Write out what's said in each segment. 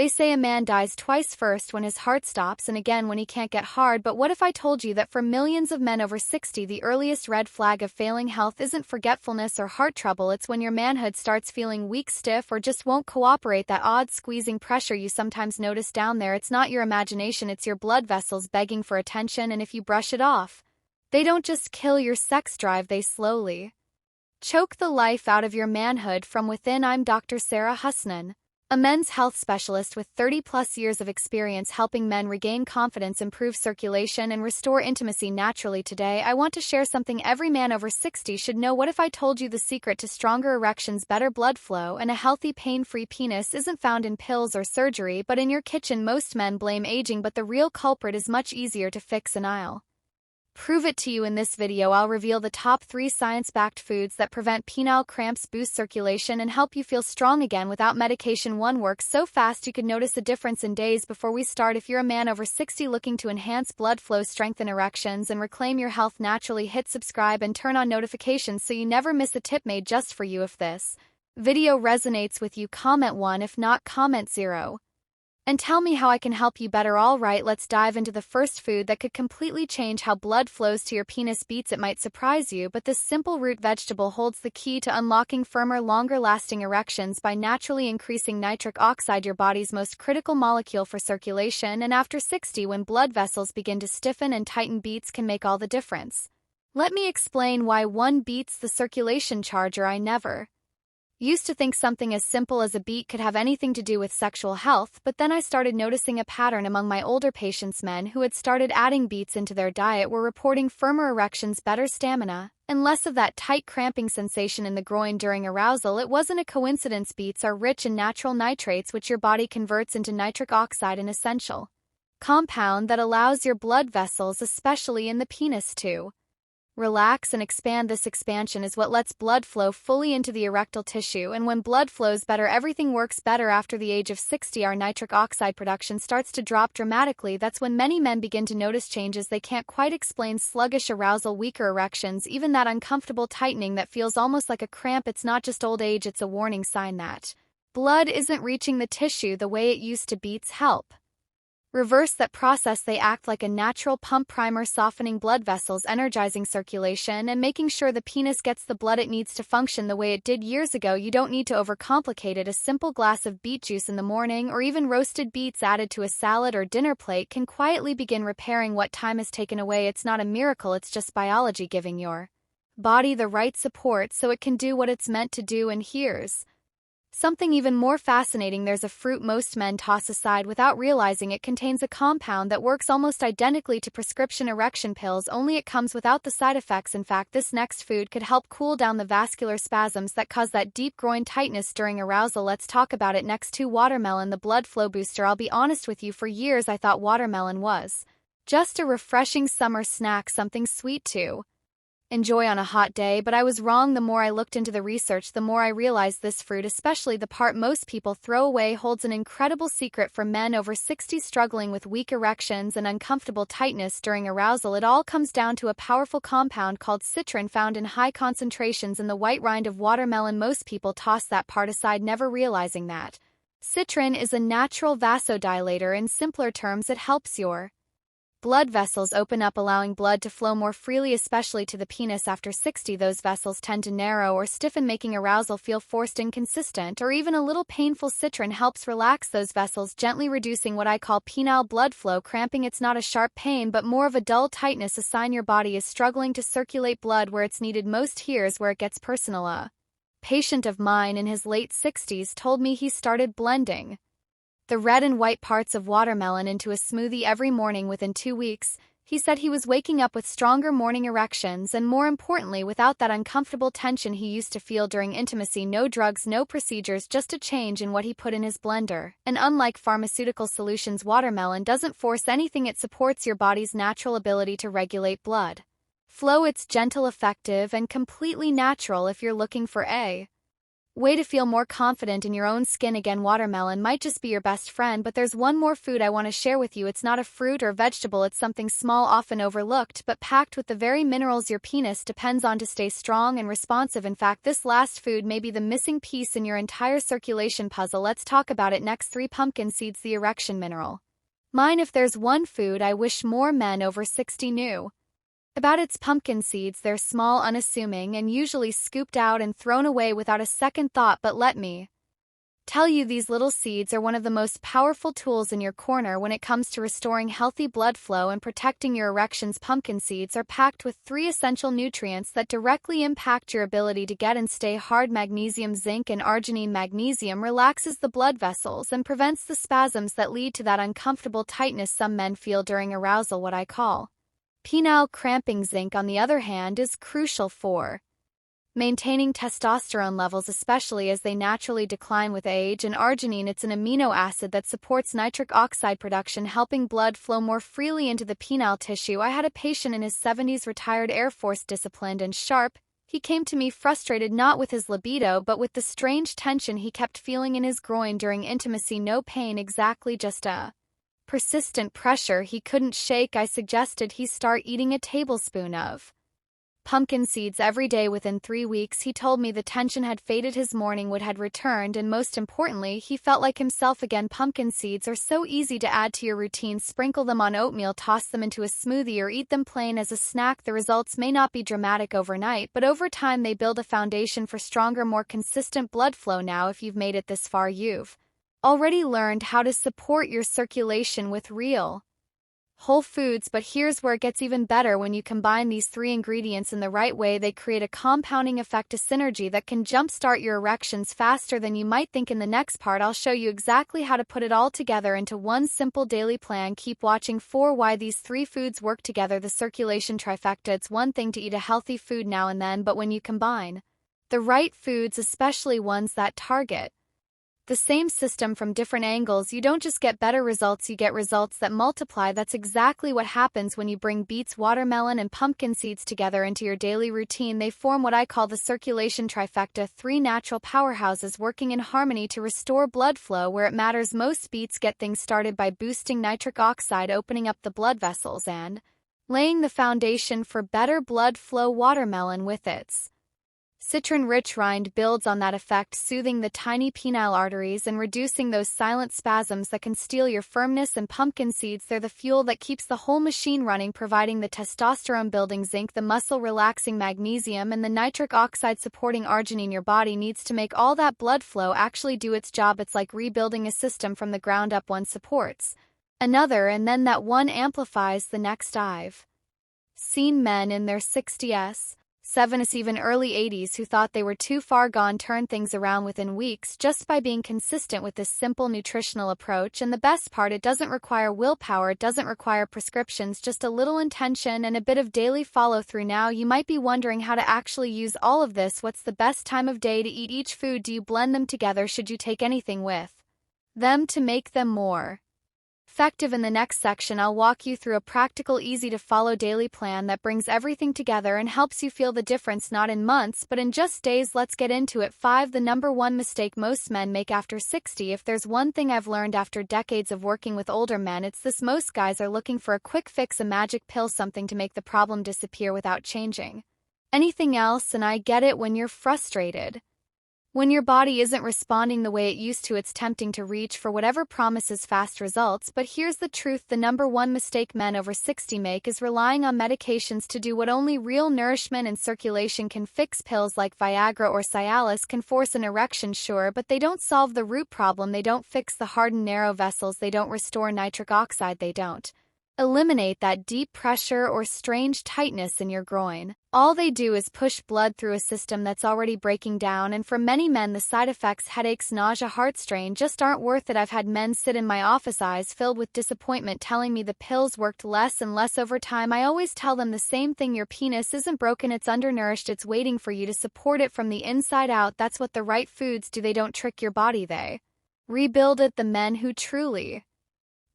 They say a man dies twice, first when his heart stops and again when he can't get hard, but what if I told you that for millions of men over 60 the earliest red flag of failing health isn't forgetfulness or heart trouble, it's when your manhood starts feeling weak, stiff, or just won't cooperate, that odd squeezing pressure you sometimes notice down there. It's not your imagination, it's your blood vessels begging for attention, and if you brush it off, they don't just kill your sex drive, they slowly choke the life out of your manhood from within. I'm Dr. Sarah Husnain, a men's health specialist with 30-plus years of experience helping men regain confidence, improve circulation, and restore intimacy naturally. Today, I want to share something every man over 60 should know. What if I told you the secret to stronger erections, better blood flow, and a healthy, pain-free penis isn't found in pills or surgery, but in your kitchen? Most men blame aging, but the real culprit is much easier to fix, and I'll prove it to you in this video. I'll reveal the top 3 science-backed foods that prevent penile cramps, boost circulation, and help you feel strong again without medication. 1 works so fast you could notice a difference in days. Before we start, if you're a man over 60 looking to enhance blood flow, strengthen erections, and reclaim your health naturally, hit subscribe and turn on notifications so you never miss a tip made just for you. If this video resonates with you, comment 1. If not, comment 0. And tell me how I can help you better. Alright, let's dive into the first food that could completely change how blood flows to your penis: beets. It might surprise you, but this simple root vegetable holds the key to unlocking firmer, longer-lasting erections by naturally increasing nitric oxide, your body's most critical molecule for circulation, and after 60, when blood vessels begin to stiffen and tighten, beets can make all the difference. Let me explain why. 1. Beets, the circulation charger. I never used to think something as simple as a beet could have anything to do with sexual health, but then I started noticing a pattern among my older patients. Men who had started adding beets into their diet were reporting firmer erections, better stamina, and less of that tight cramping sensation in the groin during arousal. It wasn't a coincidence. Beets are rich in natural nitrates, which your body converts into nitric oxide, an essential compound that allows your blood vessels, especially in the penis, to relax and expand. This expansion is what lets blood flow fully into the erectile tissue, and when blood flows better, everything works better. After the age of 60, our nitric oxide production starts to drop dramatically. That's when many men begin to notice changes they can't quite explain: sluggish arousal, weaker erections, even that uncomfortable tightening that feels almost like a cramp. It's not just old age, it's a warning sign that blood isn't reaching the tissue the way it used to. Beets help reverse that process. They act like a natural pump primer, softening blood vessels, energizing circulation, and making sure the penis gets the blood it needs to function the way it did years ago. You don't need to overcomplicate it. A simple glass of beet juice in the morning, or even roasted beets added to a salad or dinner plate, can quietly begin repairing what time has taken away. It's not a miracle, it's just biology giving your body the right support so it can do what it's meant to do. And here's something even more fascinating: there's a fruit most men toss aside without realizing it contains a compound that works almost identically to prescription erection pills, only it comes without the side effects. In fact, this next food could help cool down the vascular spasms that cause that deep groin tightness during arousal. Let's talk about it next. 2. Watermelon, the blood flow booster. I'll be honest with you, for years I thought watermelon was just a refreshing summer snack, something sweet to enjoy on a hot day, but I was wrong. The more I looked into the research, the more I realized this fruit, especially the part most people throw away, holds an incredible secret for men over 60 struggling with weak erections and uncomfortable tightness during arousal. It all comes down to a powerful compound called citrin, found in high concentrations in the white rind of watermelon. Most people toss that part aside, never realizing that citrin is a natural vasodilator. In simpler terms, it helps your blood vessels open up, allowing blood to flow more freely, especially to the penis. After 60, those vessels tend to narrow or stiffen, making arousal feel forced, inconsistent, or even a little painful. Citrin helps relax those vessels, gently reducing what I call penile blood flow cramping. It's not a sharp pain, but more of a dull tightness, a sign your body is struggling to circulate blood where it's needed most. Here's where it gets personal. A patient of mine in his late 60s told me he started blending the red and white parts of watermelon into a smoothie every morning. Within 2 weeks, he said he was waking up with stronger morning erections and, more importantly, without that uncomfortable tension he used to feel during intimacy. No drugs, no procedures, just a change in what he put in his blender. And unlike pharmaceutical solutions, watermelon doesn't force anything, it supports your body's natural ability to regulate blood flow. It's gentle, effective, and completely natural. If you're looking for a Way to feel more confident in your own skin again. Watermelon might just be your best friend, but there's one more food I want to share with you. It's not a fruit or vegetable, it's something small, often overlooked, but packed with the very minerals your penis depends on to stay strong and responsive. In fact, this last food may be the missing piece in your entire circulation puzzle. Let's talk about it next. 3. Pumpkin seeds, the erection mineral. Mine, if there's one food I wish more men over 60 knew about, its pumpkin seeds. They're small, unassuming, and usually scooped out and thrown away without a second thought, but let me tell you, these little seeds are one of the most powerful tools in your corner when it comes to restoring healthy blood flow and protecting your erections. Pumpkin seeds are packed with 3 essential nutrients that directly impact your ability to get and stay hard: magnesium, zinc, and arginine. Magnesium relaxes the blood vessels and prevents the spasms that lead to that uncomfortable tightness some men feel during arousal, what I call penile cramping. Zinc, on the other hand, is crucial for maintaining testosterone levels, especially as they naturally decline with age, and arginine, it's an amino acid that supports nitric oxide production, helping blood flow more freely into the penile tissue. I had a patient in his 70s, retired Air Force, disciplined and sharp. He came to me frustrated not with his libido but with the strange tension he kept feeling in his groin during intimacy. No pain exactly, just a persistent pressure he couldn't shake. I suggested he start eating a tablespoon of pumpkin seeds every day. Within 3 weeks, he told me the tension had faded, his morning wood had returned, and most importantly, he felt like himself again. Pumpkin seeds are so easy to add to your routine. Sprinkle them on oatmeal, toss them into a smoothie, or eat them plain as a snack. The results may not be dramatic overnight, but over time they build a foundation for stronger, more consistent blood flow. Now, if you've made it this far, you've already learned how to support your circulation with real whole foods, but here's where it gets even better. When you combine these 3 ingredients in the right way, they create a compounding effect, a synergy that can jumpstart your erections faster than you might think. In the next part, I'll show you exactly how to put it all together into one simple daily plan. Keep watching for why these 3 foods work together, the circulation trifecta. It's one thing to eat a healthy food now and then, but when you combine the right foods, especially ones that target the same system from different angles, you don't just get better results, you get results that multiply. That's exactly what happens when you bring beets, watermelon, and pumpkin seeds together into your daily routine. They form what I call the circulation trifecta, 3 natural powerhouses working in harmony to restore blood flow where it matters most. Beets get things started by boosting nitric oxide, opening up the blood vessels, and laying the foundation for better blood flow. Watermelon, with its citron-rich rind, builds on that effect, soothing the tiny penile arteries and reducing those silent spasms that can steal your firmness. And pumpkin seeds, they're the fuel that keeps the whole machine running, providing the testosterone-building zinc, the muscle-relaxing magnesium, and the nitric oxide-supporting arginine your body needs to make all that blood flow actually do its job. It's like rebuilding a system from the ground up. One supports another, and then that one amplifies the next. I've seen men in their 60s, 70s, even early 80s who thought they were too far gone turn things around within weeks just by being consistent with this simple nutritional approach. And the best part, it doesn't require willpower, it doesn't require prescriptions, just a little intention and a bit of daily follow-through. Now, you might be wondering how to actually use all of this. What's the best time of day to eat each food? Do you blend them together? Should you take anything with them to make them more effective? In the next section, I'll walk you through a practical, easy-to-follow daily plan that brings everything together and helps you feel the difference not in months but in just days. Let's get into it. 5. The number one mistake most men make after 60. If there's one thing I've learned after decades of working with older men, it's this: most guys are looking for a quick fix, a magic pill, something to make the problem disappear without changing anything else. And I get it. When you're frustrated, when your body isn't responding the way it used to, it's tempting to reach for whatever promises fast results. But here's the truth: the number one mistake men over 60 make is relying on medications to do what only real nourishment and circulation can fix. Pills like Viagra or Cialis can force an erection, sure, but they don't solve the root problem. They don't fix the hardened narrow vessels. They don't restore nitric oxide. They don't eliminate that deep pressure or strange tightness in your groin. All they do is push blood through a system that's already breaking down, and for many men the side effects, headaches, nausea, heart strain, just aren't worth it. I've had men sit in my office, eyes filled with disappointment, telling me the pills worked less and less over time. I always tell them the same thing: your penis isn't broken, it's undernourished, it's waiting for you to support it from the inside out. That's what the right foods do. They don't trick your body, they rebuild it. The men who truly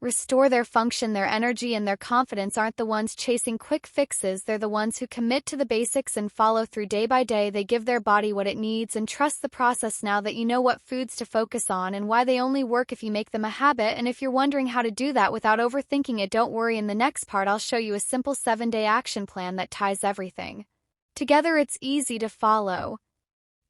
restore their function. Their energy and their confidence aren't the ones chasing quick fixes, they're the ones who commit to the basics and follow through day by day. They give their body what it needs and trust the process. Now that you know what foods to focus on and why they only work if you make them a habit, and if you're wondering how to do that without overthinking it, don't worry, in the next part I'll show you a simple 7-day action plan that ties everything together. It's easy to follow,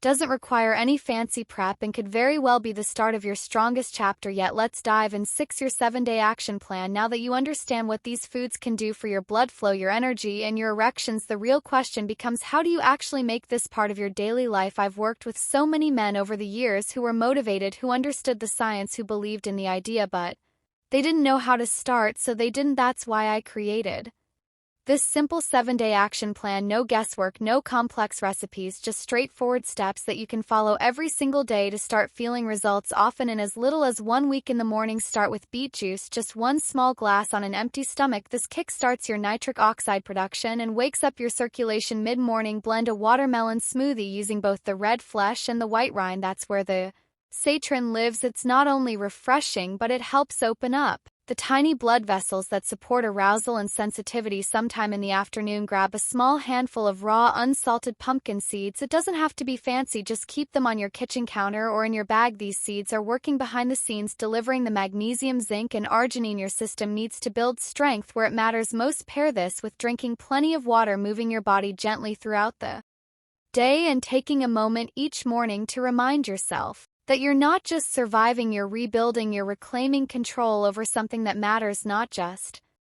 doesn't require any fancy prep, and could very well be the start of your strongest chapter yet. Let's dive in. 6. Your 7-day action plan. Now that you understand what these foods can do for your blood flow, your energy, and your erections, the real question becomes, how do you actually make this part of your daily life? I've worked with so many men over the years who were motivated, who understood the science, who believed in the idea, but they didn't know how to start, so they didn't. That's why I created this simple 7-day action plan. No guesswork, no complex recipes, just straightforward steps that you can follow every single day to start feeling results, often in as little as 1 week. In the morning, start with beet juice, just 1 small glass on an empty stomach. This kickstarts your nitric oxide production and wakes up your circulation. Mid-morning, blend a watermelon smoothie using both the red flesh and the white rind. That's where the saccharin lives. It's not only refreshing, but it helps open up the tiny blood vessels that support arousal and sensitivity. Sometime in the afternoon, grab a small handful of raw, unsalted pumpkin seeds. It doesn't have to be fancy, just keep them on your kitchen counter or in your bag. These seeds are working behind the scenes, delivering the magnesium, zinc, and arginine your system needs to build strength where it matters most. Pair this with drinking plenty of water, moving your body gently throughout the day, and taking a moment each morning to remind yourself that you're not just surviving, you're rebuilding, you're reclaiming control over something that matters, not just